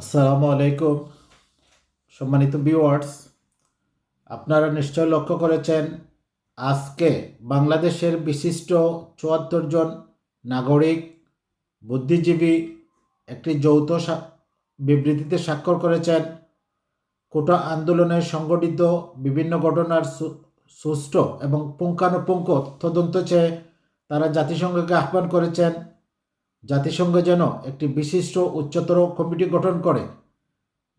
আসসালামু আলাইকুম সম্মানিত ভিউয়ার্স, আপনারা নিশ্চয় লক্ষ্য করেছেন আজকে বাংলাদেশের বিশিষ্ট ৭৪ জন নাগরিক বুদ্ধিজীবী একটি যৌথ বিবৃতিতে স্বাক্ষর করেছেন। কোটা আন্দোলনে সংগঠিত বিভিন্ন ঘটনার সুষ্ঠু এবং পুঙ্খানুপুঙ্খ তদন্ত চেয়ে তারা জাতিসংঘকে আহ্বান করেছেন জাতিসংঘ যেন একটি বিশিষ্ট উচ্চতর কমিটি গঠন করে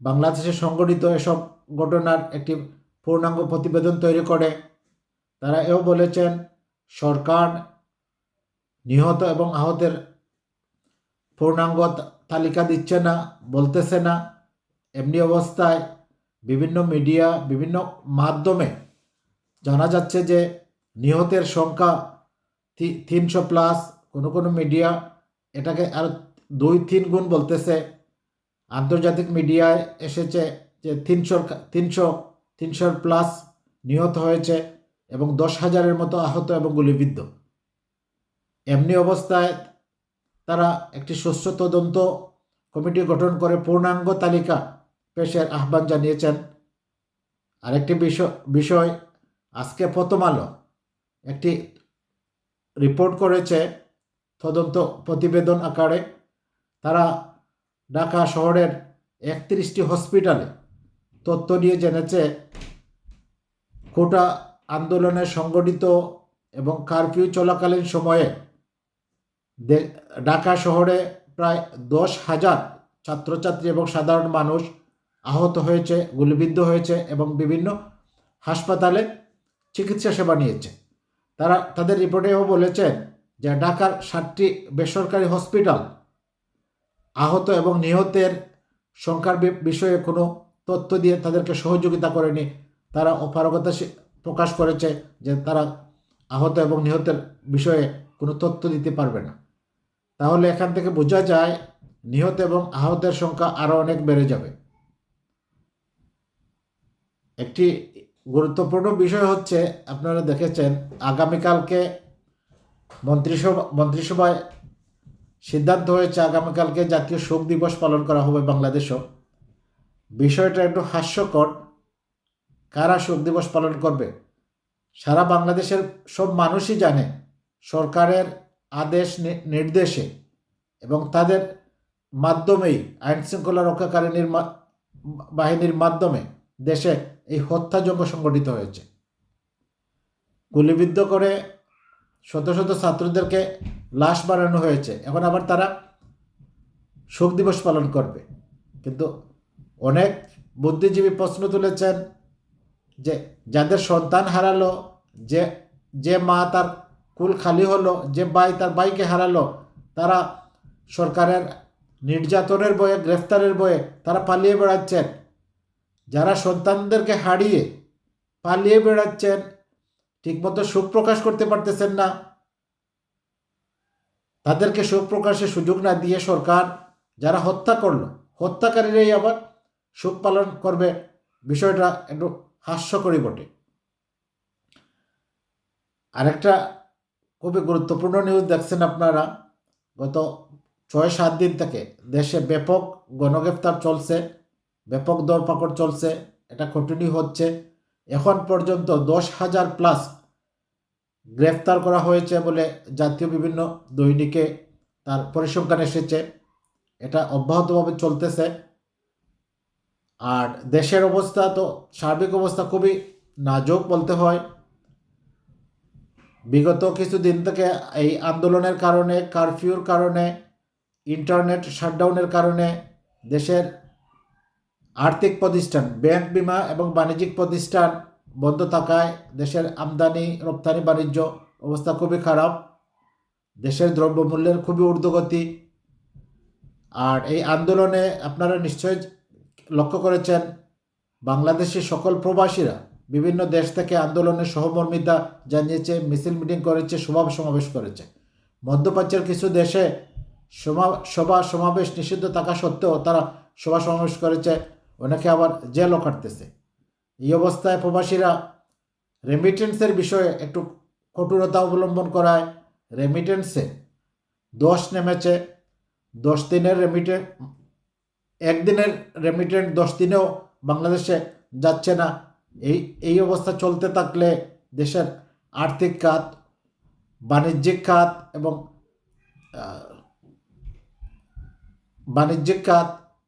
বাংলাদেশে সংঘটিত এসব ঘটনার একটি পূর্ণাঙ্গ প্রতিবেদন তৈরি করে। তারা এও বলেছেন সরকার নিহত এবং আহতের পূর্ণাঙ্গ তালিকা দিচ্ছে না, বলতেছে না। এমনি অবস্থায় বিভিন্ন মিডিয়া, বিভিন্ন মাধ্যমে জানা যাচ্ছে যে নিহতের সংখ্যা ৩০০+। কোনো কোনো মিডিয়া এটাকে আরও ২-৩ গুণ বলতেছে। আন্তর্জাতিক মিডিয়ায় এসেছে যে ৩০০+ নিহত হয়েছে এবং ১০,০০০-এর মতো আহত এবং গুলিবিদ্ধ। এমনি অবস্থায় তারা একটি সুষ্ঠু তদন্ত কমিটি গঠন করে পূর্ণাঙ্গ তালিকা পেশের আহ্বান জানিয়েছেন। আরেকটি বিষয় আজকে প্রথম আলো একটি রিপোর্ট করেছে তদন্ত প্রতিবেদন আকারে। তারা ঢাকা শহরের ৩১টি হসপিটালে তথ্য নিয়ে জেনেছে কোটা আন্দোলনে সংগঠিত এবং কারফিউ চলাকালীন সময়ে ঢাকা শহরে প্রায় ১০,০০০ ছাত্রছাত্রী এবং সাধারণ মানুষ আহত হয়েছে, গুলিবিদ্ধ হয়েছে এবং বিভিন্ন হাসপাতালে চিকিৎসা সেবা নিয়েছে। তারা তাদের রিপোর্টেও বলেছেন যে ঢাকার 7টি বেসরকারি হসপিটাল আহত এবং নিহতের সংখ্যার বিষয়ে কোনো তথ্য দিয়ে তাদেরকে সহযোগিতা করেনি। তারা অপারগতা প্রকাশ করেছে যে তারা আহত এবং নিহতের বিষয়ে কোনো তথ্য দিতে পারবে না। তাহলে এখান থেকে বোঝা যায় নিহত এবং আহতের সংখ্যা আরও অনেক বেড়ে যাবে। একটি গুরুত্বপূর্ণ বিষয় হচ্ছে, আপনারা দেখেছেন আগামীকালকে মন্ত্রিসভায় সিদ্ধান্ত হয়েছে আগামীকালকে জাতীয় শোক দিবস পালন করা হবে বাংলাদেশও। বিষয়টা একটু হাস্যকর। কারা শোক দিবস পালন করবে? সারা বাংলাদেশের সব মানুষই জানে সরকারের আদেশ নির্দেশে এবং তাদের মাধ্যমেই আইনশৃঙ্খলা রক্ষাকারী বাহিনীর মাধ্যমে দেশে এই হত্যাযজ্ঞ সংগঠিত হয়েছে। গুলিবিদ্ধ করে শত শত ছাত্রদেরকে লাশ বানানো হয়েছে। এখন আবার তারা শোক দিবস পালন করবে। কিন্তু অনেক বুদ্ধিজীবী প্রশ্ন তুলেছেন যে যাদের সন্তান হারালো, যে যে মা তার কুল খালি হলো, যে ভাই তার ভাইকে হারালো, তারা সরকারের নির্যাতনের ভয়ে, গ্রেফতারের ভয়ে তারা পালিয়ে বেড়াচ্ছেন। যারা সন্তানদেরকে হারিয়ে পালিয়ে বেড়াচ্ছেন, ঠিকমতো শোক প্রকাশ করতে পারতেছেন না, তাদেরকে শোক প্রকাশের সুযোগ না দিয়ে সরকার যারা হত্যা করলো, হত্যাকারীরাই আবার শোক পালন করবে। বিষয়টা একটু হাস্যকরই বটে। আরেকটা খুবই গুরুত্বপূর্ণ নিউজ দেখছেন আপনারা। গত ৬-৭ দিন থেকে দেশে ব্যাপক গণগ্রেফতার চলছে, ব্যাপক দরপাকড় চলছে, এটা কন্টিনিউ হচ্ছে। এখন পর্যন্ত ১০,০০০+ গ্রেফতার করা হয়েছে বলে জাতীয় বিভিন্ন দৈনিকে তার পরিসংখ্যান এসেছে। এটা অব্যাহতভাবে চলতেছে। আর দেশের অবস্থা তো, সার্বিক অবস্থা খুবই নাজুক বলতে হয়। বিগত কিছুদিন থেকে এই আন্দোলনের কারণে, কারফিউর কারণে, ইন্টারনেট শাটডাউনের কারণে দেশের আর্থিক প্রতিষ্ঠান, ব্যাংক, বিমা এবং বাণিজ্যিক প্রতিষ্ঠান বন্ধ থাকায় দেশের আমদানি রপ্তানি বাণিজ্য অবস্থা খুবই খারাপ। দেশের দ্রব্যমূল্যের খুবই ঊর্ধ্বগতি। আর এই আন্দোলনে আপনারা নিশ্চয় লক্ষ্য করেছেন বাংলাদেশের সকল প্রবাসীরা বিভিন্ন দেশ থেকে আন্দোলনের সহমর্মিতা জানিয়েছে, মিছিল মিটিং করেছে, সমাবেশ করেছে। মধ্যপ্রাচ্যের কিছু দেশে সভা সমাবেশ নিষিদ্ধ থাকা সত্ত্বেও তারা সভা সমাবেশ করেছে, অনেকে আবার জেলও কাটতেছে। এই অবস্থায় প্রবাসীরা রেমিটেন্সের বিষয়ে একটু কঠোরতা অবলম্বন করায় রেমিটেন্সে 10 নেমেছে। 10 দিনের একদিনের রেমিটেন্স 10 দিনেও বাংলাদেশে যাচ্ছে না। এই অবস্থা চলতে থাকলে দেশের আর্থিক খাত, বাণিজ্যিক খাত এবং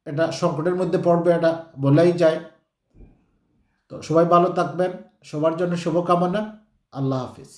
এটা সংকটের মধ্যে পড়বে, এটা বলাই যায়। তো সবাই ভালো থাকবেন, সবার জন্য শুভকামনা। আল্লাহ হাফিজ।